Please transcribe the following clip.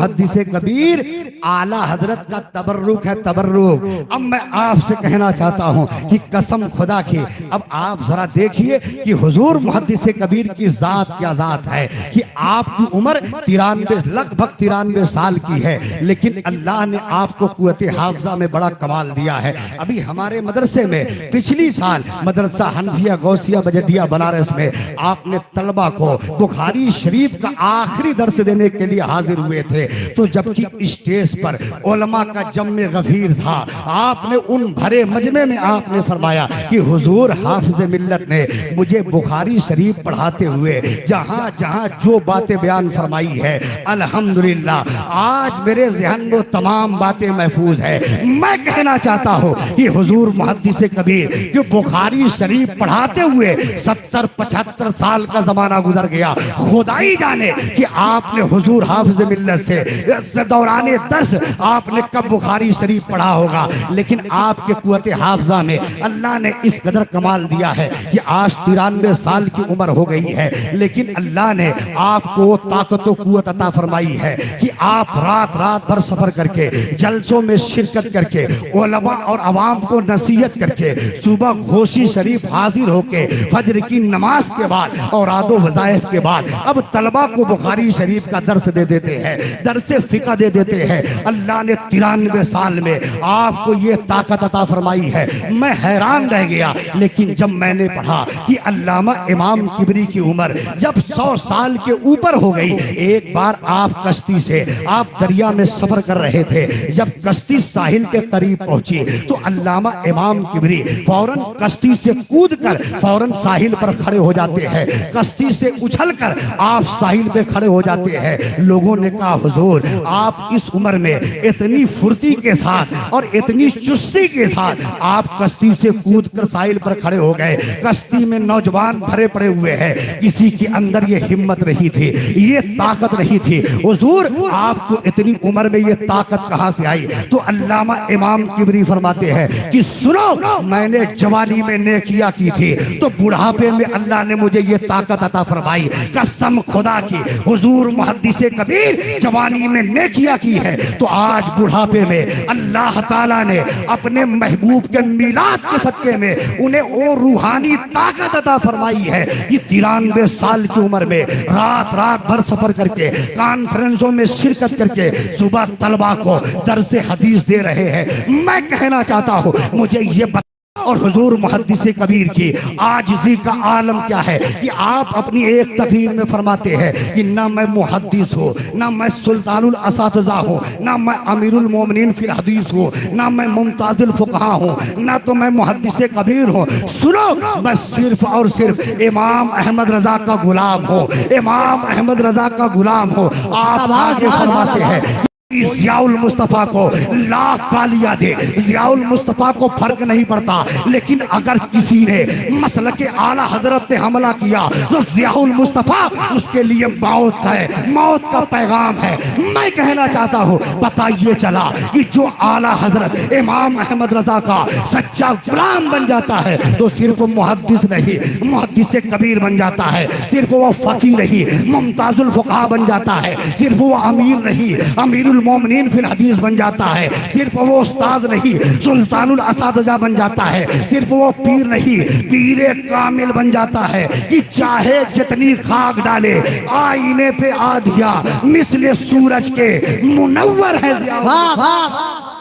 मुहद्दिस कबीर आला हजरत का तबर्रुक है, तबर्रुक। अब मैं आपसे कहना चाहता हूँ कि कसम खुदा की, अब आप जरा देखिए कि हुजूर मुहद्दिस कबीर की जात क्या जात है कि आपकी उम्र 93 लगभग 93 साल की है, लेकिन अल्लाह ने आपको कुव्वत हाफजा में बड़ा कमाल दिया है। अभी हमारे मदरसे में पिछली साल मदरसा हनफिया गौसिया बजटिया बनारस में आपने तलबा को बुखारी शरीफ का आखिरी दर्स देने के लिए हाजिर हुए थे, तो जबकि स्टेज पर उलमा का जम्मे गफीर था, आपने उन भरे मजमे में आपने फरमाया कि हुजूर हाफिज मिल्लत ने मुझे बुखारी शरीफ पढ़ाते हुए जहां जहां जो बातें बयान फरमाई है, अल्हम्दुलिल्लाह आज मेरे ज़हन में तमाम बातें महफूज है। मैं कहना चाहता हूं कि हुजूर मुहद्दिस कबीर जो बुखारी शरीफ पढ़ाते हुए 70-75 साल का जमाना गुजर गया, खुदाई जाने कि आपने हुजूर हाफिज मिल्लत से दौराने दर्स आपने कब बुखारी शरीफ पढ़ा होगा, लेकिन आपके कुव्वत हाफजा में अल्लाह ने इस कदर कमाल दिया है कि आज 93 साल की उम्र हो गई है, लेकिन अल्लाह ने आपको ताकत व कुव्वत अता फरमाई है कि आप रात रात भर सफर करके जलसों में शिरकत करके उलमा और अवाम को नसीहत करके सुबह घोशी शरीफ हाजिर होके फजर की नमाज के बाद और आदो वज़ाइफ के बाद अब तलबा को बुखारी शरीफ का दर्स दे देते हैं, दर्स फिक़ह दे देते हैं। अल्लाह ने 93 साल में आपको ये ताकत अता फरमाई है। मैं हैरान रह गया, लेकिन जब मैंने पढ़ा कि अल्लामा इमाम किबरी की उम्र जब 100 साल के ऊपर हो गई, एक बार आप कश्ती से आप दरिया में सफर कर रहे थे, जब कश्ती साहिल के करीब पहुंची तो अल्लामा इमाम किबरी फौरन कश्ती से कूद कर फौरन साहिल पर खड़े हो जाते हैं, कश्ती से उछलकर आप साहिल पे खड़े हो जाते हैं। लोगों ने कहा हुजूर आप इस उम्र में इतनी फुर्ती के साथ और इतनी चुस्ती के साथ आप कश्ती से कूद कर साहिल पर खड़े हो गए। कश्ती में नौजवान भरे पड़े हुए हैं, किसी के अंदर ये हिम्मत रही थी, ये ताकत रही थी। हुजूर आपको इतनी उम्र में ये ताकत कहां से आई? तो अल्लामा इमाम किबरी फरमाते हैं कि सुनो, मैंने जवानी में नेकिया की थी तो बुढ़ापे में अल्लाह ने मुझे ये ताकत अता फरमाई। कसम खुदा की, हुजूर मुहद्दिस कबीर जवानी में नेकिया की है तो आज बुढ़ापे में अल्लाह ताला ने अपने महबूब के मीलाद के सदके में उन्हें वो रूहानी ताकत अता फरमाई है कि 93 साल की उम्र में रात रात भर सफर करके कॉन्फ्रेंसों में शिरकत करके सुबह तलबा को दर्स हदीस दे रहे हैं। मैं कहना चाहता हूँ मुझे ये और हुजूर मुहद्दिस कबीर की आजिज़ी का आलम क्या है कि आप अपनी एक तकरीर में फरमाते हैं कि ना मैं मुहद्दिस हूँ, ना मैं सुल्तानुल असातिज़ा हूँ, ना मैं अमीरुल मोमिनीन फिल हदीस हूँ, ना मैं मुमताजुल फुक़हा हूँ, ना तो मैं मुहद्दिस कबीर हूँ। सुनो, मैं सिर्फ और सिर्फ इमाम अहमद रज़ा का गुलाम हूँ, इमाम अहमद रज़ा का गुलाम हूँ। आप आगे फरमाते हैं ज़ियाउल मुस्तफ़ा को लाख गालियां दे, ज़ियाउल मुस्तफ़ा को फर्क नहीं पड़ता, लेकिन अगर किसी ने मसलके आला हजरत पे हमला किया तो ज़ियाउल मुस्तफ़ा उसके लिए मौत है, मौत का पैगाम है। मैं कहना चाहता हूँ पता ये चला कि जो आला हजरत इमाम अहमद रज़ा का सच्चा गुलाम बन जाता है तो सिर्फ मुहद्दिस नहीं, मुहद्दिस कबीर बन जाता है, सिर्फ वो फ़कीह नहीं, मुमताजुल फुक़हा बन जाता है, सिर्फ वो अमीर नहीं, अमीरुल मोमिनीन फिल हदीस बन जाता है, सिर्फ वो उस्ताद नहीं, सुल्तानुल असातिज़ा बन जाता है, सिर्फ वो पीर नहीं, पीरे कामिल बन जाता है कि चाहे जितनी खाक डाले आईने पे आधिया मिसले सूरज के मुनव्वर है। वाह वाह।